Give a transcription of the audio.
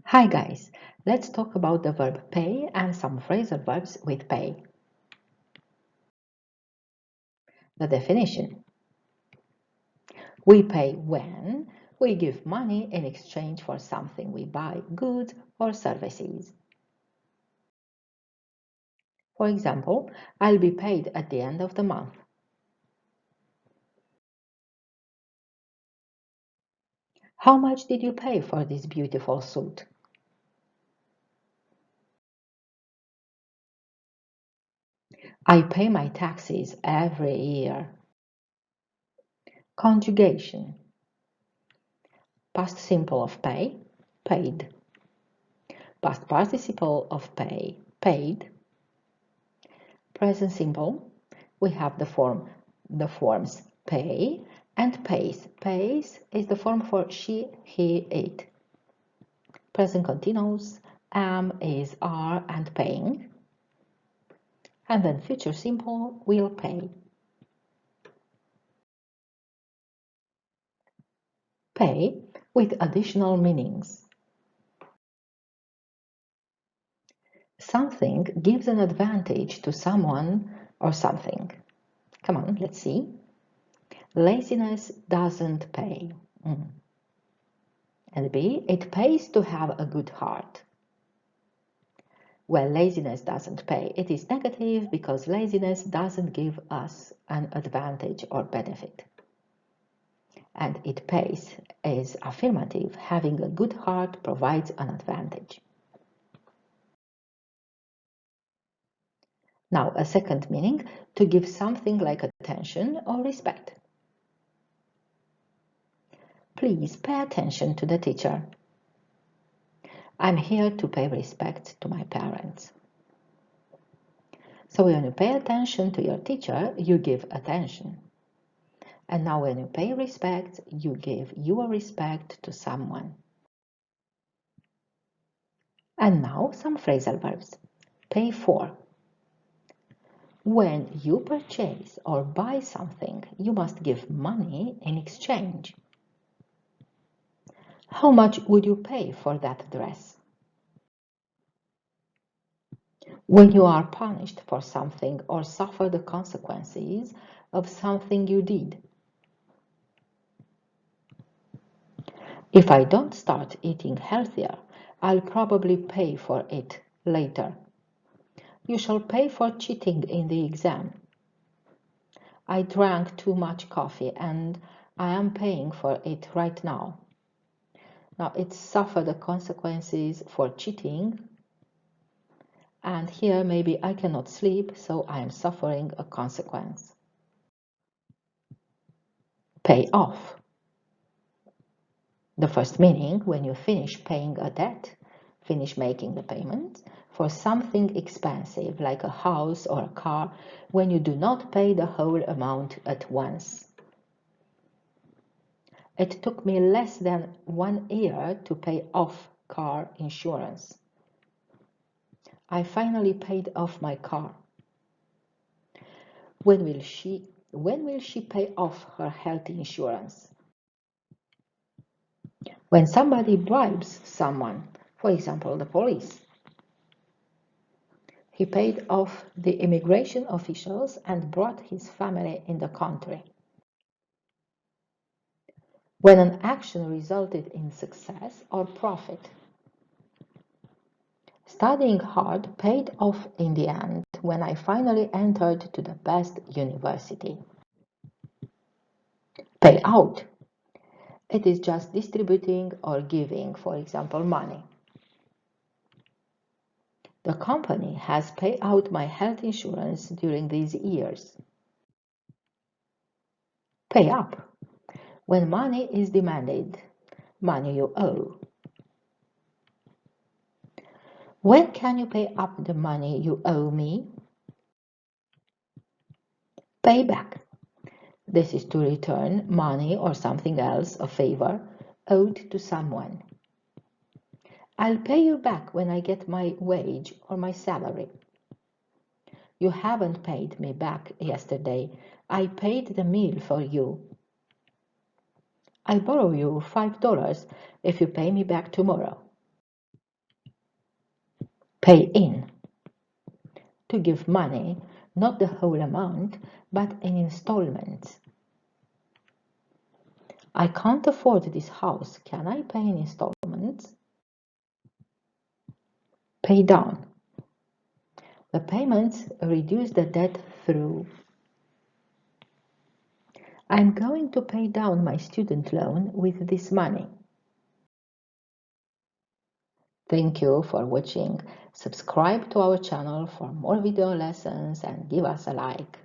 Hi guys, let's talk about the verb pay and some phrasal verbs with pay. The definition. We pay when we give money in exchange for something we buy, goods or services. For example, I'll be paid at the end of the month. How much did you pay for this beautiful suit? I pay my taxes every year. Conjugation. Past simple of pay, paid. Past participle of pay, paid. Present simple, we have the forms pay and pays. Pays is the form for she, he, it. Present continuous, am is are and paying. And then future simple will pay. Pay with additional meanings. Something gives an advantage to someone or something. Come on, let's see. Laziness doesn't pay. And B, it pays to have a good heart. Well, laziness doesn't pay. It is negative because laziness doesn't give us an advantage or benefit. And it pays is affirmative. Having a good heart provides an advantage. Now, a second meaning, to give something like attention or respect. Please pay attention to the teacher. I'm here to pay respect to my parents. So when you pay attention to your teacher, you give attention. And now when you pay respect, you give your respect to someone. And now some phrasal verbs. Pay for. When you purchase or buy something, you must give money in exchange. How much would you pay for that dress? When you are punished for something or suffer the consequences of something you did. If I don't start eating healthier, I'll probably pay for it later. You shall pay for cheating in the exam. I drank too much coffee and I am paying for it right now. Now it suffered the consequences for cheating, and here maybe I cannot sleep, so I am suffering a consequence. Pay off. The first meaning, when you finish paying a debt, finish making the payment for something expensive like a house or a car, when you do not pay the whole amount at once. It took me less than 1 year to pay off car insurance. I finally paid off my car. When will she pay off her health insurance? When somebody bribes someone, for example, the police. He paid off the immigration officials and brought his family in the country. When an action resulted in success or profit. Studying hard paid off in the end when I finally entered to the best university. Pay out. It is just distributing or giving, for example, money. The company has paid out my health insurance during these years. Pay up. When money is demanded, money you owe. When can you pay up the money you owe me? Pay back. This is to return money or something else, a favor, owed to someone. I'll pay you back when I get my wage or my salary. You haven't paid me back yesterday. I paid the meal for you. I borrow you $5 if you pay me back tomorrow. Pay in. To give money, not the whole amount, but in installments. I can't afford this house. Can I pay in installments? Pay down. The payments reduce the debt through. I'm going to pay down my student loan with this money. Thank you for watching. Subscribe to our channel for more video lessons and give us a like.